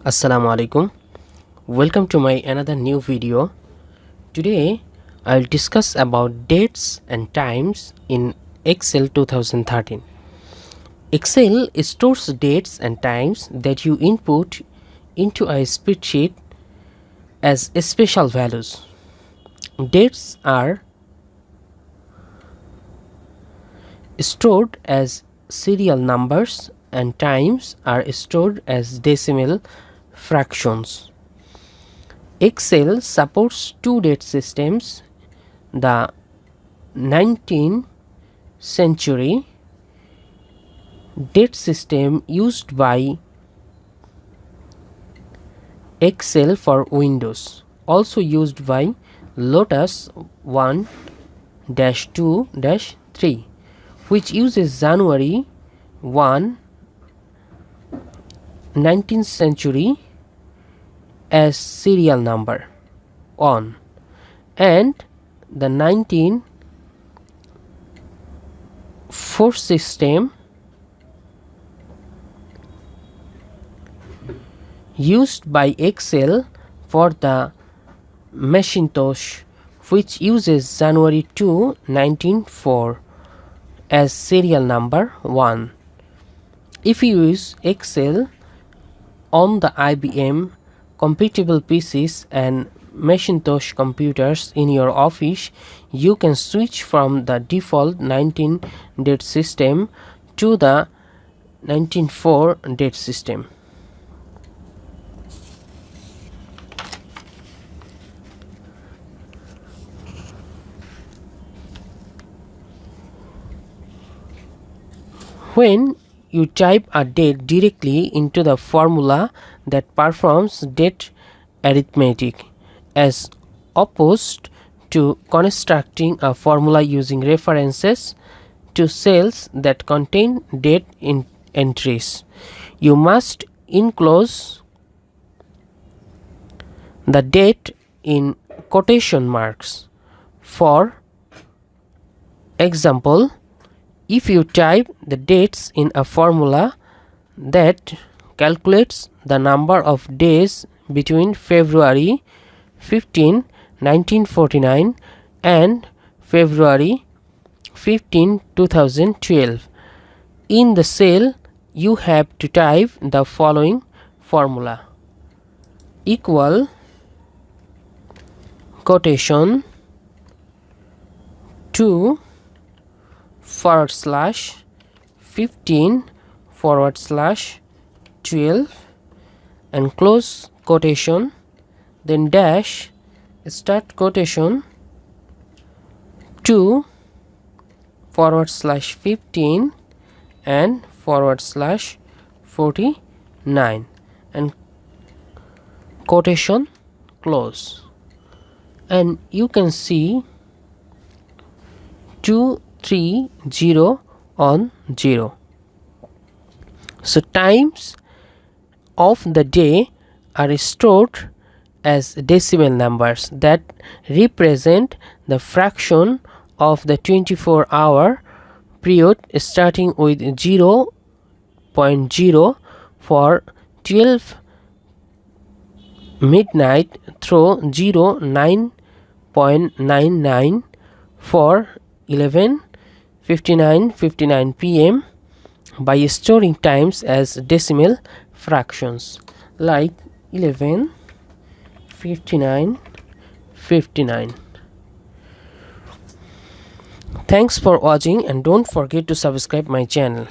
Assalamu alaikum. Welcome to my another new video. Today I'll discuss about dates and times in Excel 2013. Excel stores dates and times that you input into a spreadsheet as special values. Dates are stored as serial numbers and times are stored as decimal fractions. Excel supports two date systems, the 19th century date system used by Excel for Windows, also used by Lotus 1-2-3, which uses January 1, 19th century as serial number 1, and the 1904 system used by Excel for the Macintosh, which uses January 2, 1904 as serial number 1. If you use Excel on the IBM compatible PCs and Macintosh computers in your office, you can switch from the default 19 date system to the 1904 date system. When you type a date directly into the formula that performs date arithmetic, as opposed to constructing a formula using references to cells that contain date entries, you must enclose the date in quotation marks. For example, if you type the dates in a formula that calculates the number of days between February 15, 1949 and February 15, 2012, in the cell you have to type the following formula: equal quotation 2 /15 /12 and close quotation, then dash, start quotation 2 /15 and /49 and quotation close, and you can see 230 on 0. So times of the day are stored as decimal numbers that represent the fraction of the 24-hour period, starting with 0.0 for 12 midnight through 9.99 for 11:59 p.m. by storing times as decimal fractions like 11:59. Thanks for watching and don't forget to subscribe my channel.